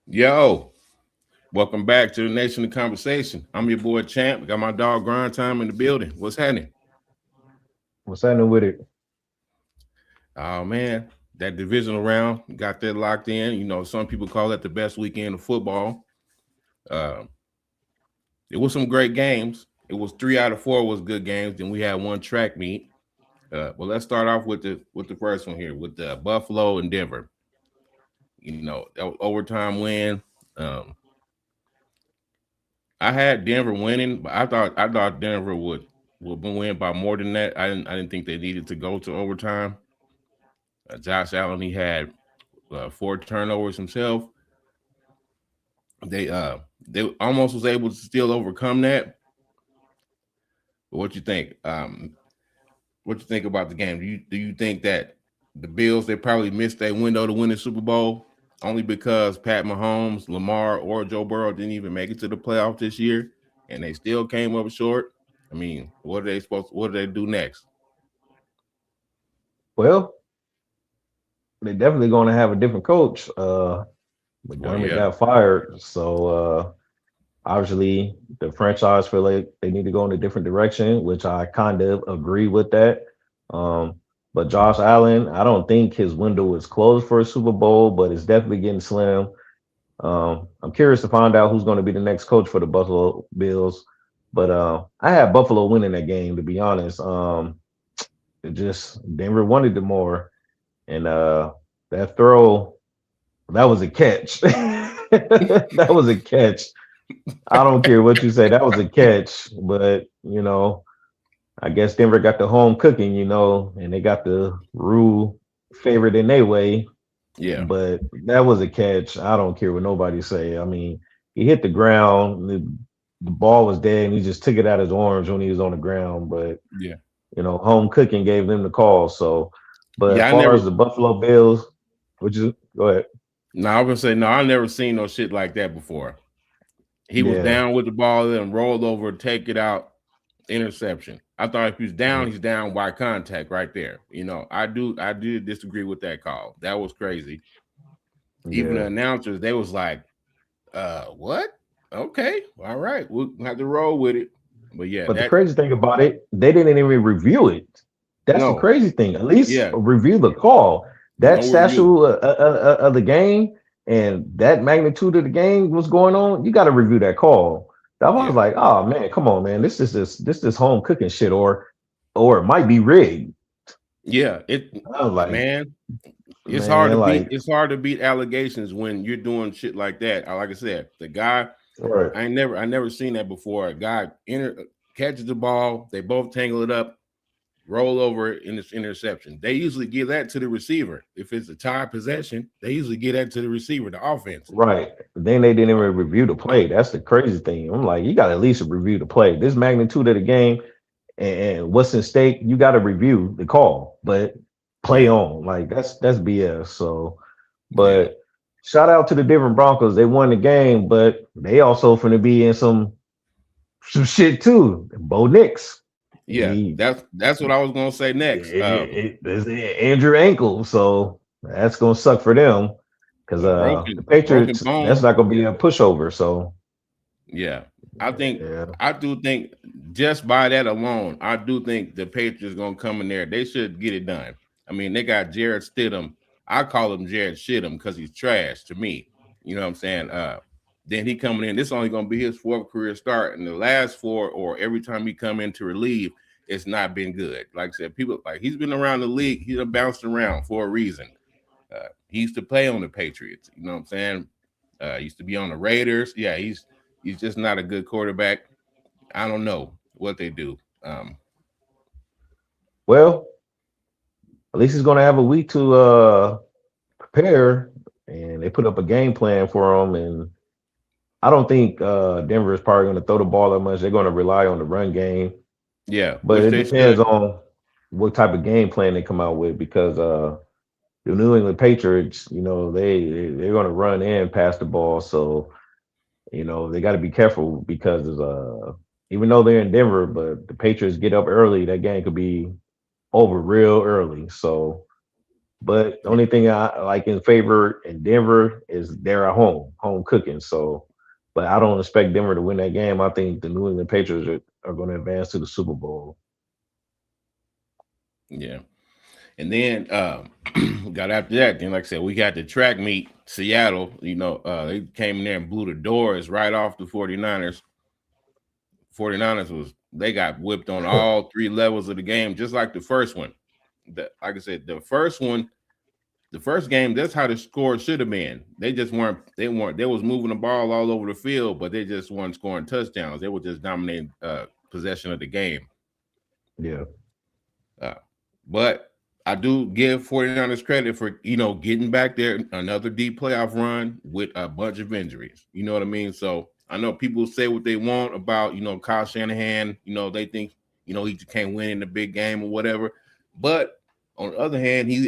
Yo, welcome back to the Nation of Conversation. I'm your boy Champ. Got my dog Grind Time in the building. What's happening? What's happening with it? Oh man, that divisional round got that locked in. Some people call that the best weekend of football. Uh, it was some great games. It was 3 out of 4 was good games. Then we had one track meet. Well, let's start off with the first one here with Buffalo and Denver. That was overtime win. Um, I had Denver winning, but I thought Denver would win by more than that. I didn't think they needed to go to overtime. Josh Allen he had 4 turnovers himself. They almost was able to still overcome that. But what you think? What you think about the game? Do you think that the Bills they probably missed their window to win the Super Bowl only because Pat Mahomes, Lamar, or Joe Burrow didn't even make it to the playoff this year, and they still came up short? I mean, what are they supposed? What do they do next? Well, they're definitely going to have a different coach. Well, McDermott yeah, got fired, so obviously the franchise feel like they need to go in a different direction, which I kind of agree with that. Um, but Josh Allen, I don't think his window is closed for a Super Bowl, but it's definitely getting slim. I'm curious to find out who's going to be the next coach for the Buffalo Bills. But I had Buffalo winning that game, to be honest. It just Denver wanted it more. And that throw, that was a catch. That was a catch. I don't care what you say, that was a catch. But I guess Denver got the home cooking, and they got the rule favored in their way. yeah, But that was a catch. I don't care what nobody say. I mean, he hit the ground, the ball was dead, and he just took it out his arms when he was on the ground. But yeah, home cooking gave them the call. So, but as yeah. I far never. as the Buffalo Bills, which is go ahead. No, I was gonna say no. I never seen no shit like that before. He was Yeah. down with the ball, then rolled over, take it out, interception. I thought if he's down, Mhm. he's down by contact right there. I do disagree with that call. That was crazy. Even the Yeah. announcers, they was like, what? Okay, all right, we'll have to roll with it. But yeah, But the that crazy thing about it, they didn't even review it. That's the no, crazy thing. At least yeah, review the call. That no review. statue of the game and that magnitude of the game was going on. You got to review that call. I was Yeah, like, oh man, come on, man. This home cooking shit, or it might be rigged. yeah. It I was like, man, it's hard to man, beat. like, It's hard to beat allegations when you're doing shit like that. Like I said, the guy right, I never seen that before. A guy catches the ball, they both tangle it up, roll over in this interception. They usually give that to the receiver. If it's a tie possession, they usually give that to the receiver, the offense. right. Then they didn't even review the play. That's the crazy thing. I'm like, you got to at least review the play. This magnitude of the game and what's in stake, you got to review the call, but play Yeah, on. Like that's BS. So, yeah, but shout out to the different Broncos. They won the game, but they also finna be in some shit too. Bo Nix, yeah. he That's what I was gonna say next. it's Andrew ankle, so that's gonna suck for them because A the broken Patriots that's bone. not gonna be a pushover. So Yeah, I think yeah, I do think just by that alone, I do think the Patriots gonna come in there. They should get it done. I mean, they got Jared Stidham. I call him Jared Shittum because he's trash to me. You know what I'm saying? Then he coming in. This only gonna be his fourth career start, and the last four, or every time he come in to relieve, it's not been good. Like I said, people like he's been around the league. He's bounced around for a reason. He used to play on the Patriots. You know what I'm saying? Used to be on the Raiders. Yeah, he's just not a good quarterback. I don't know what they do. well, at least he's gonna have a week to prepare, and they put up a game plan for him. And I don't think Denver is probably going to throw the ball that much. They're going to rely on the run game, Yeah, but which it they depends should. on what type of game plan they come out with because the New England Patriots, they're going to run and pass the ball, so they got to be careful because even though they're in Denver, but the Patriots get up early, that game could be over real early. So But the only thing I like in favor in Denver is they're at home cooking. So, but I don't expect Denver to win that game. I think the New England Patriots are going to advance to the Super Bowl. Yeah. And then got after that. Then, like I said, we got the track meet, Seattle. They came in there and blew the doors right off the 49ers. 49ers they got whipped on all three levels of the game, just like the first one. Like I said, the first game, that's how the score should have been. They just weren't. They was moving the ball all over the field, but they just weren't scoring touchdowns. They were just dominating possession of the game. Yeah. Uh, but I do give 49ers credit for, getting back there, another deep playoff run with a bunch of injuries. You know what I mean? So I know people say what they want about, Kyle Shanahan. They think, he just can't win in the big game or whatever. But on the other hand, he's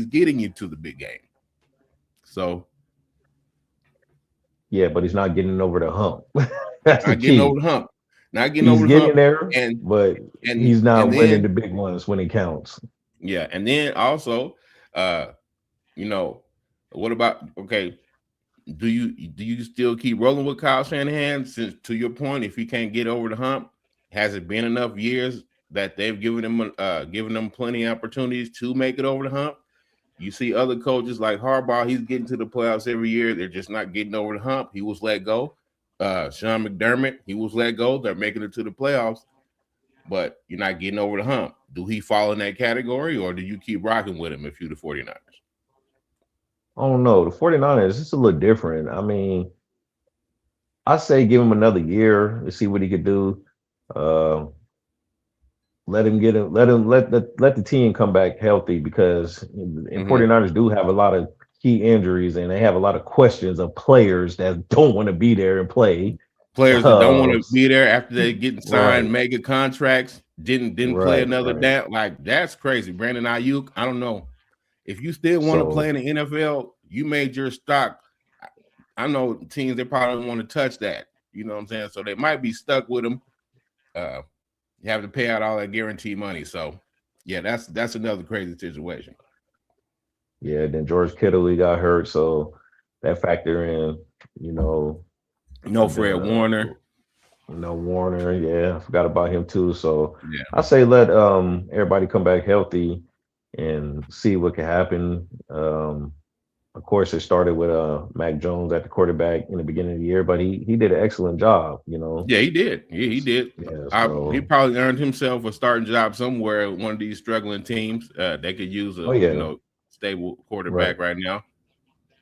getting you to the big game. So Yeah, but he's not getting over the hump. That's the not getting key. over the hump. Not getting He's over the getting hump. there, And but and he's and not winning then the big ones when it counts. yeah, and then also, uh, you know, what about okay? Do you still keep rolling with Kyle Shanahan? Since, to your point, if he can't get over the hump, has it been enough years that they've given them plenty of opportunities to make it over the hump? You see other coaches like Harbaugh, he's getting to the playoffs every year. They're just not getting over the hump. He was let go. Sean McDermott, he was let go. They're making it to the playoffs, but you're not getting over the hump. Do he fall in that category, or do you keep rocking with him if you're the 49ers? I don't know. The 49ers, it's a little different. I mean, I say give him another year to see what he could do. Uh, let him get him, let the team come back healthy because in Mm-hmm. 49ers do have a lot of key injuries and they have a lot of questions of players that don't want to be there and play. Players that don't want Uh, to be there after they getting signed right, mega contracts didn't play right, another right. down. Like, that's crazy. Brandon Ayuk, I don't know. If you still want to play So in the NFL, you made your stock. I know teams, they probably don't want to touch that. You know what I'm saying? So they might be stuck with them. Uh, you have to pay out all that guarantee money. So yeah, that's another crazy situation. yeah, then George Kittle he got hurt, so that factor in, you know, No Fred the Warner. Warner, yeah, I forgot about him too. So Yeah. I say let everybody come back healthy and see what can happen. Of course, it started with Mac Jones at the quarterback in the beginning of the year, but he did an excellent job, you know. Yeah, he did. Yeah, he did. Yeah, He so probably earned himself a starting job somewhere at one of these struggling teams. They could use oh a yeah, stable right. quarterback right now.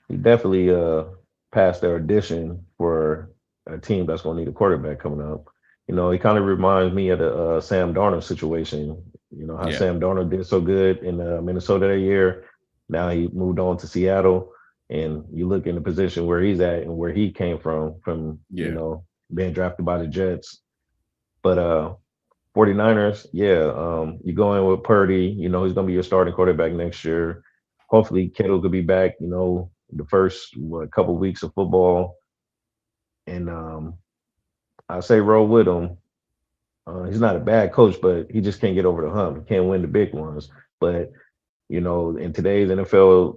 He definitely passed their audition for a team that's going to need a quarterback coming up. You know, he kind of reminds me of the Sam Darnold situation. You know how Yeah, Sam Darnold did so good in Minnesota that year. Now he moved on to Seattle, and you look in the position where he's at and where he came from yeah, being drafted by the Jets. But 49ers, yeah, you go in with Purdy. You know he's going to be your starting quarterback next year. Hopefully, Kittle could be back. You know, the first couple weeks of football, and I say roll with him. He's not a bad coach, but he just can't get over the hump. He can't win the big ones. But in today's NFL,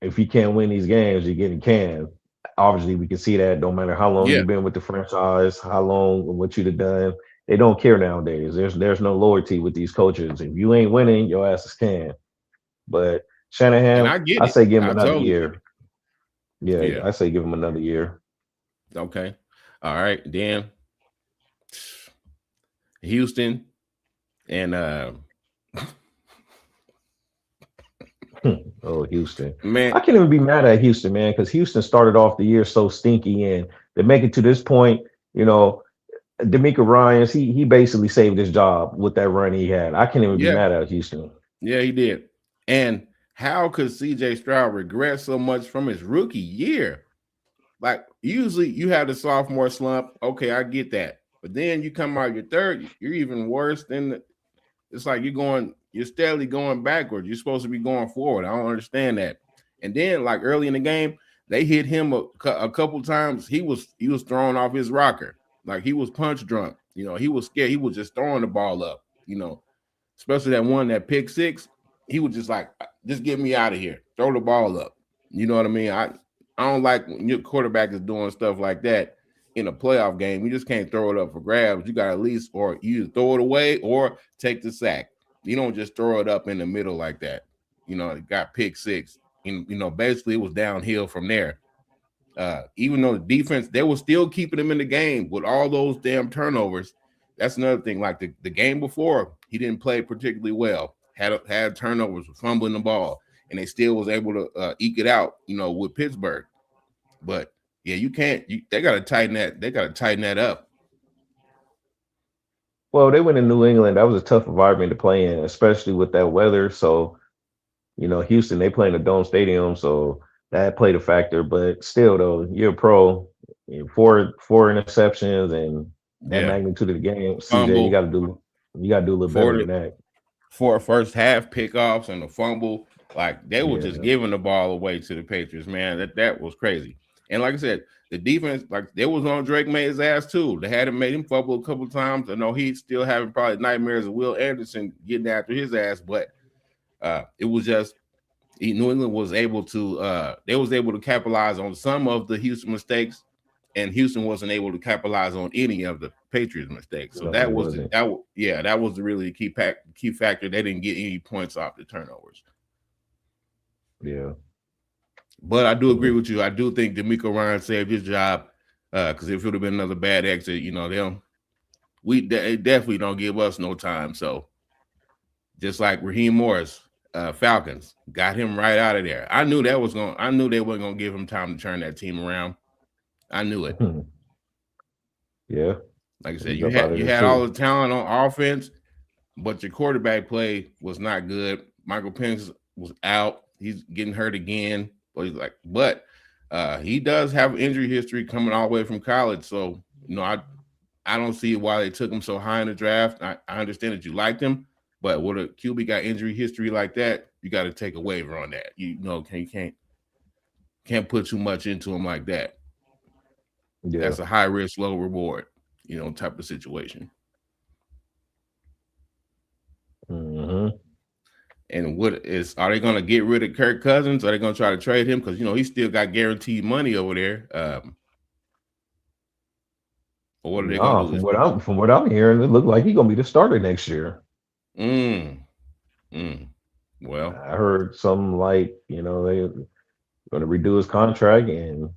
if you can't win these games, you're getting canned. Obviously, we can see that. No matter how long yeah. you've been with the franchise, how long what you've done, they don't care nowadays. There's no loyalty with these coaches. If you ain't winning, your ass is canned. But And Shanahan, I get I it. say give him I another totally get year. Yeah, it. Yeah. I say give him another year. Okay. All right. Then Houston and Oh, Houston. man, I can't even be mad at Houston, man, because Houston started off the year so stinky and they make it to this point, you know. D'Amico Ryans, he basically saved his job with that run he had. I can't even be yeah, mad at Houston. yeah, he did. And how could CJ Stroud regret so much from his rookie year? Like, usually you have the sophomore slump. Okay, I get that. But then you come out your third, you're even worse than it's like you're steadily going backwards. You're supposed to be going forward. I don't understand that. And then, like, early in the game, they hit him a couple times. He was thrown off his rocker. Like, he was punch drunk. He was scared. He was just throwing the ball up, especially that pick six. he was just like, just get me out of here, throw the ball up. You know what I mean? I don't like when your quarterback is doing stuff like that in a playoff game. You just can't throw it up for grabs. You got to at least, or you either throw it away or take the sack. You don't just throw it up in the middle like that. You know, it got pick six. And, you know, basically it was downhill from there. Even though the defense, they were still keeping him in the game with all those damn turnovers. That's another thing. Like the game before, he didn't play particularly well. Had turnovers, fumbling the ball, and they still was able to eke it out. You know, with Pittsburgh. But yeah, you can't. They got to tighten that. They got to tighten that up. Well, they went in New England. That was a tough environment to play in, especially with that weather. So, Houston, they play in a dome stadium, so that played a factor. But still, though, you're a pro. Four interceptions and that Yeah, magnitude of the game. CJ, you fumble got to do a little better for than that. for first half pickoffs and the fumble. Like they were just Yeah. giving the ball away to the Patriots, man. That was crazy. And like I said, the defense, like they was on Drake May's ass too. They had him made him fumble a couple of times. I know he's still having probably nightmares of Will Anderson getting after his ass, but it was just New England was able to they was able to capitalize on some of the Houston mistakes, and Houston wasn't able to capitalize on any of the Patriots mistakes. So No, it wasn't. that was really the key factor. They didn't get any points off the turnovers. Yeah. But I do agree Mm. with you. I do think D'Amico Ryan saved his job because if it would have been another bad exit, they definitely don't give us no time. So just like Raheem Morris, Falcons got him right out of there. I knew that was going. I knew they weren't going to give him time to turn that team around. I knew it. Yeah. Like I said, He's up out of you there had all too. the talent on offense, but your quarterback play was not good. Michael Penix was out. He's getting hurt again. But he does have injury history coming all the way from college. So I don't see why they took him so high in the draft. I understand that you liked him, but with a QB got injury history like that, you got to take a waiver on that. You can't put too much into him like that. Yeah. That's a high risk, low reward, type of situation. Hmm. And are they going to get rid of Kirk Cousins? Are they going to try to trade him? Because he still got guaranteed money over there. Or what are they going No, to do? from what I'm hearing, it looked like he's gonna be the starter next year. Mm, mm. Well, I heard something like, they're gonna redo his contract and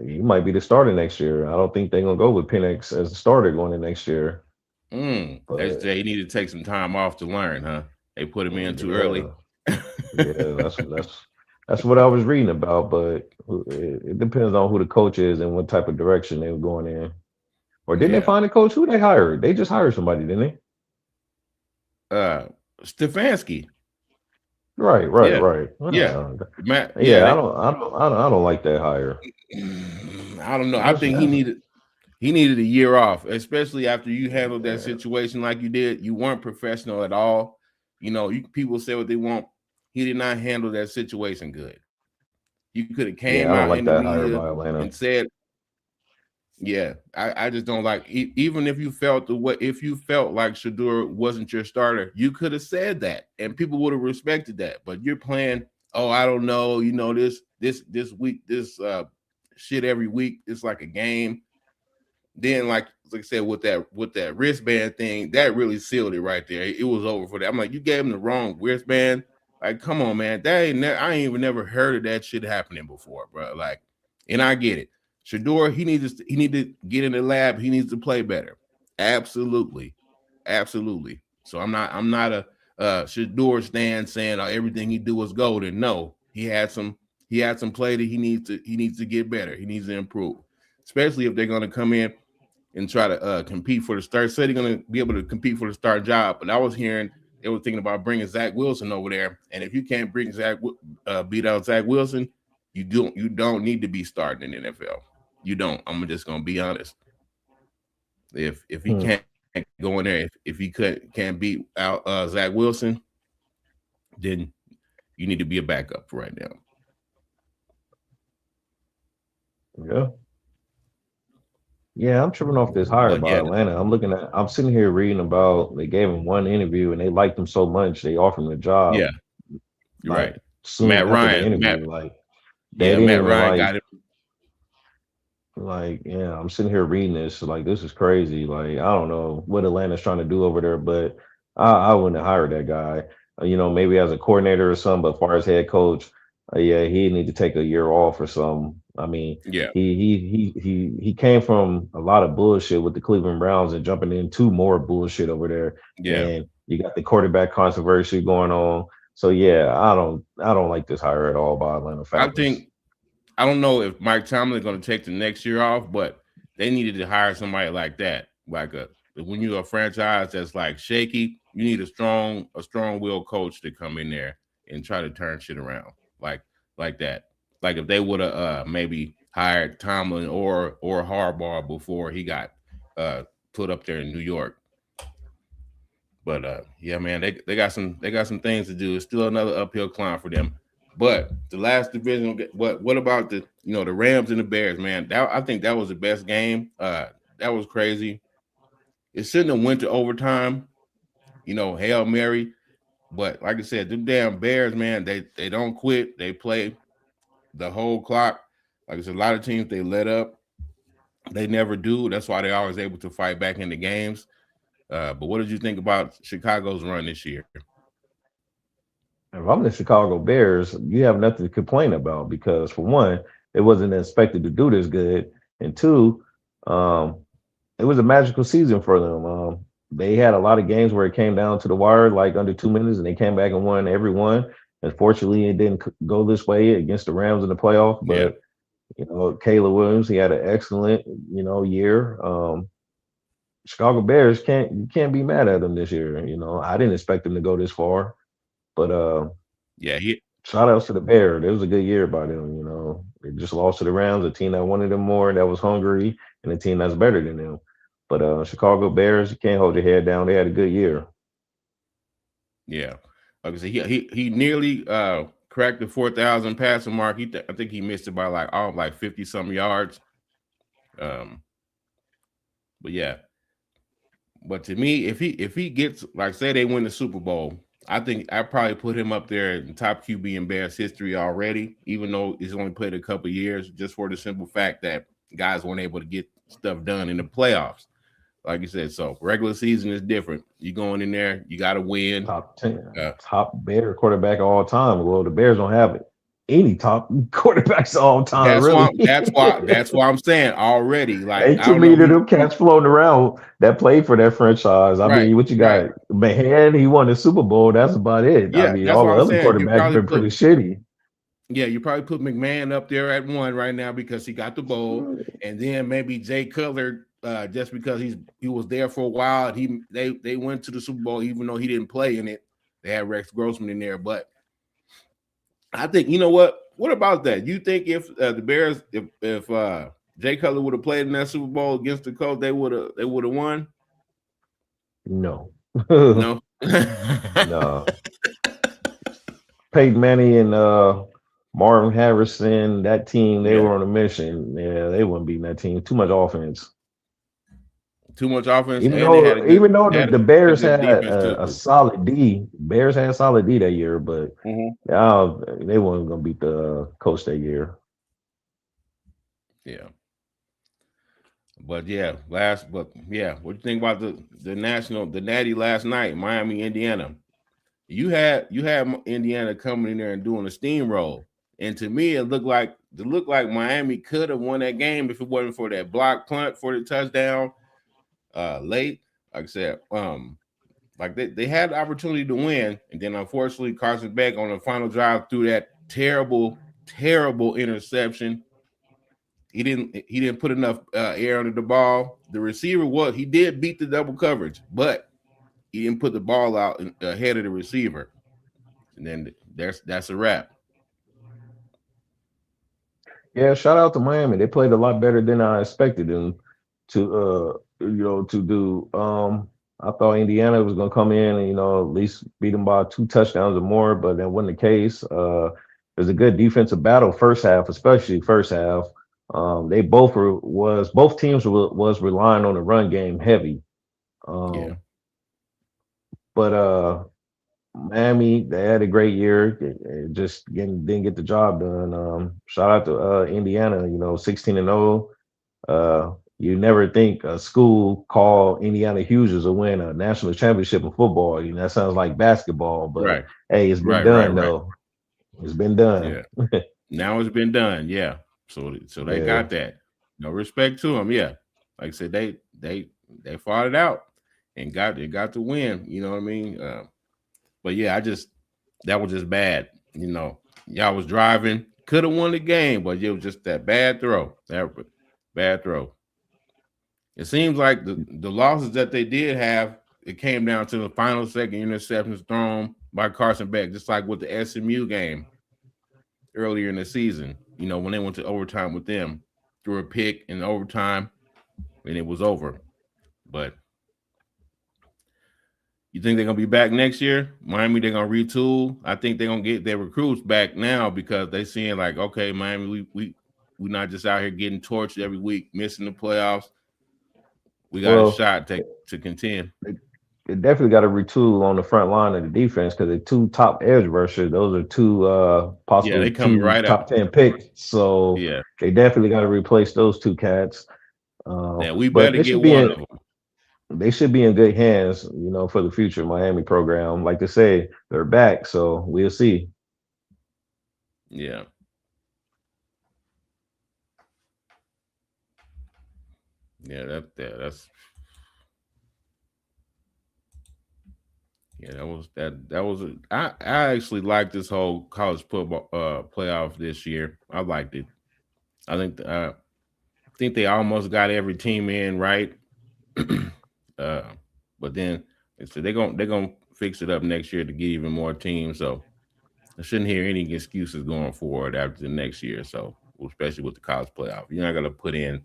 he might be the starter next year. I don't think they're gonna go with Penix as the starter going in next year. They But say he needed to take some time off to learn, huh? They put him in too early. yeah, yeah, that's what I was reading about. But it depends on who the coach is and what type of direction they were going in. Or didn't they Yeah. find a coach? Who they hired? They just hired somebody, didn't they? Uh, Stefanski. Right, right, Yeah. right. Yeah. Matt. Yeah. Yeah, I don't like that hire. I don't know. I That's think that's he needed a year off, especially after you handled that yeah, situation like you did. You weren't professional at all. People say what they want. He did not handle that situation good. You could have came yeah. I don't out like in the that hire media by Atlanta. and said, "Yeah, I just don't like." Even if you felt if you felt like Shador wasn't your starter, you could have said that, and people would have respected that. But you're playing. Oh, I don't know. This week, this shit every week. It's like a game. Then like I said with that wristband thing, that really sealed it right there. It was over for that. I'm like, you gave him the wrong wristband. Like, come on, man. I ain't even never heard of that shit happening before, bro. Like, and I get it. Shador, he need to get in the lab. He needs to play better. Absolutely, absolutely. So I'm not a Shador stand saying everything he do is golden. No, he had some play that he needs to get better. He needs to improve, especially if they're going to come in and try to compete for the start. Said he's going to be able to compete for the start job, but I was hearing they were thinking about bringing Zach Wilson over there. And if you can't beat out Zach Wilson, you don't need to be starting in the NFL. You don't. I'm just going to be honest. If he Hmm. can't go in there, if he can't beat out Zach Wilson, then you need to be a backup for right now. Yeah, Yeah, I'm tripping off this hire But by yeah, Atlanta. I'm sitting here reading about they gave him one interview and they liked him so much they offered him a yeah, job you're like right. soon Matt after the Ryan, Matt, interview. Like they yeah, didn't Matt even Ryan got it. yeah, I'm sitting here reading this like this is crazy. Like I don't know what Atlanta's trying to do over there, but I wouldn't have hired that guy. Maybe as a coordinator or something, but as far as head coach, yeah, he need to take a year off or something. I mean, Yeah, he came from a lot of bullshit with the Cleveland Browns and jumping into more bullshit over there. yeah. And you got the quarterback controversy going on. So yeah, I don't like this hire at all by Atlanta I Falcons. think I don't know if Mike Tomlin is going to take the next year off, but they needed to hire somebody like that. Like when you're a franchise that's like shaky, you need a strong will coach to come in there and try to turn shit around. Like that. Like if they would have maybe hired Tomlin or Harbaugh before he got uh put up there in New York. But yeah, man, they got some things to do. It's still another uphill climb for them. But the last division, what about the the Rams and the Bears, man? I think that was the best game. That was crazy. It shouldn't have went to overtime. Hail Mary. But like I said, the damn Bears, man, they don't quit. They play the whole clock. Like I said, a lot of teams they let up. They never do. That's why they're always able to fight back in the games. But what did you think about Chicago's run this year? If I'm the Chicago Bears, you have nothing to complain about because for one, it wasn't expected to do this good, and two, um, it was a magical season for them. They had a lot of games where it came down to the wire, like under 2 minutes, and they came back and won every one. Unfortunately, it didn't go this way against the Rams in the playoff. Yeah, But Caleb Williams, he had an excellent year. Chicago Bears you can't be mad at them this year. I didn't expect them to go this far, but yeah, he shout outs to the Bears. It was a good year by them. They just lost to the Rams, a team that wanted them more, that was hungry, and a team that's better than them. But Chicago Bears, you can't hold your head down. They had a good year. Yeah, like I said, he nearly cracked the 4,000 passing mark. I think he missed it by like 50 some yards. Um, but yeah, but to me, if he gets like say they win the Super Bowl, I think I probably put him up there in top QB in Bears history already. Even though he's only played a couple years, just for the simple fact that guys weren't able to get stuff done in the playoffs. Like you said, so regular season is different. You going in there, you got to win. Top 10, Uh, top Bear quarterback of all time. Well, the Bears don't have any top quarterbacks of all time, That's why. really. That's why I'm saying already. Like Ain't I too don't know many if of them cats floating around that played for that franchise. I right, mean, what you right. got? Man, he won the Super Bowl. That's about it. I Yeah, mean, that's all what the I'm other saying. quarterbacks been pretty shitty. You probably put McMahon up there at one right now because he got the bowl, and then maybe Jay Cutler just because he was there for a while. They went to the Super Bowl even though he didn't play in it. They had Rex Grossman in there, but I think you know what? What about that? You think if the Bears, if Jay Cutler would have played in that Super Bowl against the Colts, they would have won? No. No. No. Peyton Manning and Marvin Harrison, that team, they Yeah, were on a mission. Yeah, they wouldn't beat that team. Too much offense. too much offense, Even and they had though, a good even though they the, had the a Bears good had defense a too. solid D, Bears had solid D that year, but Mhm. they weren't gonna beat the coach that year. Yeah. But yeah, what do you think about the natty last night, Miami, Indiana? You had Indiana coming in there and doing a steamroll, and to me, it looked like Miami could have won that game if it wasn't for that block punt for the touchdown late. Like I said, like they had the opportunity to win, and then unfortunately Carson Beck on the final drive threw that terrible interception. He didn't put enough air under the ball. The receiver he did beat the double coverage, but he didn't put the ball out ahead of the receiver. And then that's a wrap. Yeah, shout out to Miami. They played a lot better than I expected them to do. I thought Indiana was gonna come in and at least beat them by 2 touchdowns or more, but that wasn't the case. It was a good defensive battle first half, especially first half. They both were was both teams was relying on the run game heavy. Yeah, Um, but Miami, they had a great year. Just didn't get the job done. Shout out to Indiana, 16-0. You never think a school called Indiana Hoosiers will win a national championship in football. That sounds like basketball, but right, hey, it's been right, done right. though. It's been done. Yeah. Now it's been done. Yeah. So they Yeah. got that. No respect to them. Yeah. Like I said, they fought it out and got the win. You know what I mean? But yeah, that was just bad. Y'all was driving, could have won the game, but it was just that bad throw. That bad throw. It seems like the losses that they did have, it came down to the final second interceptions thrown by Carson Beck, just like with the SMU game earlier in the season. When they went to overtime with them, threw a pick in overtime, and it was over. But you think they're gonna be back next year? Miami, they're gonna retool. I think they're gonna get their recruits back now because they seeing like, okay, Miami, we not just out here getting torched every week, missing the playoffs. We got a Well, shot to contend. they definitely got to retool on the front line of the defense because the two top edge rushers, those are two Yeah, possibly they coming two right up. top 10 picks. So Yeah, they definitely got to replace those two cats. yeah, we But better get one of them. they should be in good hands, for the future Miami program. Like I say, they're back, so we'll see. Yeah, yeah, that's yeah, I actually like this whole college football playoff this year. I liked it. I think they almost got every team in right. uh, but then so they're gonna fix it up next year to get even more teams. So I shouldn't hear any excuses going forward after the next year. So especially with the college playoff, you're not gonna put in,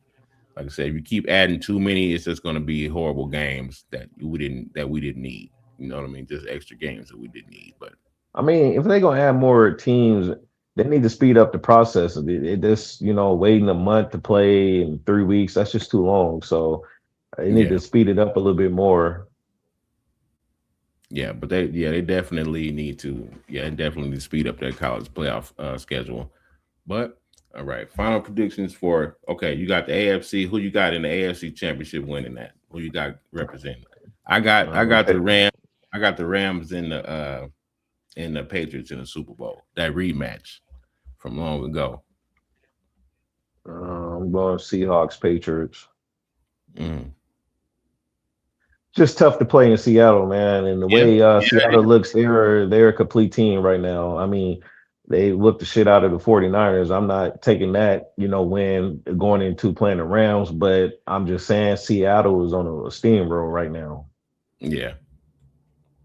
like I said, if you keep adding too many, it's just gonna be horrible games that we didn't need. You know what I mean? Just extra games that we didn't need. But I mean, if they're gonna add more teams, they need to speed up the process. It just, waiting a month to play in 3 weeks, that's just too long. So they need yeah, to speed it up a little bit more. yeah, but they definitely need to, definitely speed up their college playoff schedule. But all right, final predictions for, okay, you got the AFC. Who you got in the AFC Championship winning that? Who you got representing? I got the Okay. Rams. I got the Rams in the Patriots in the Super Bowl. That rematch from long ago. I'm going Seahawks, Patriots. Mm. Just tough to play in Seattle, man. And the Yeah, way yeah, Seattle looks, they're a complete team right now. I mean, they whooped the shit out of the 49ers. I'm not taking that, win going into playing the Rams, but I'm just saying Seattle is on a steamroll right now. yeah.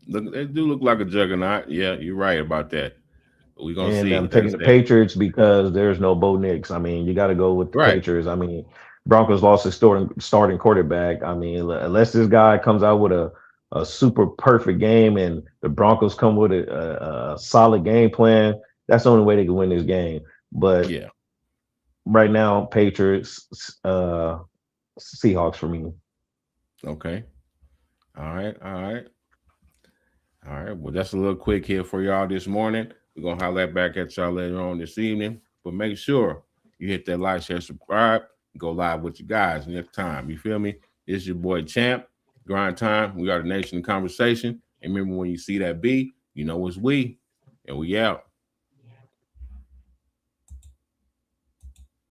Look, they do look like a juggernaut. Yeah, you're right about that. But we're gonna And see. I'm Like I taking the said, Patriots because there's no Bo Nix. I mean, you got to go with the right? Patriots. I mean, Broncos lost his starting quarterback. I mean, unless this guy comes out with a super perfect game and the Broncos come with a solid game plan, that's the only way they can win this game. But Yeah. right now, Patriots, Seahawks for me. Okay. All right. All right. All right. Well, that's a little quick here for y'all this morning. We're gonna holler back at y'all later on this evening. But make sure you hit that like, share, subscribe, go live with you guys next time. You feel me? It's your boy Champ. Grind time. We are the nation in conversation. And remember when you see that B, you know it's we. And we out.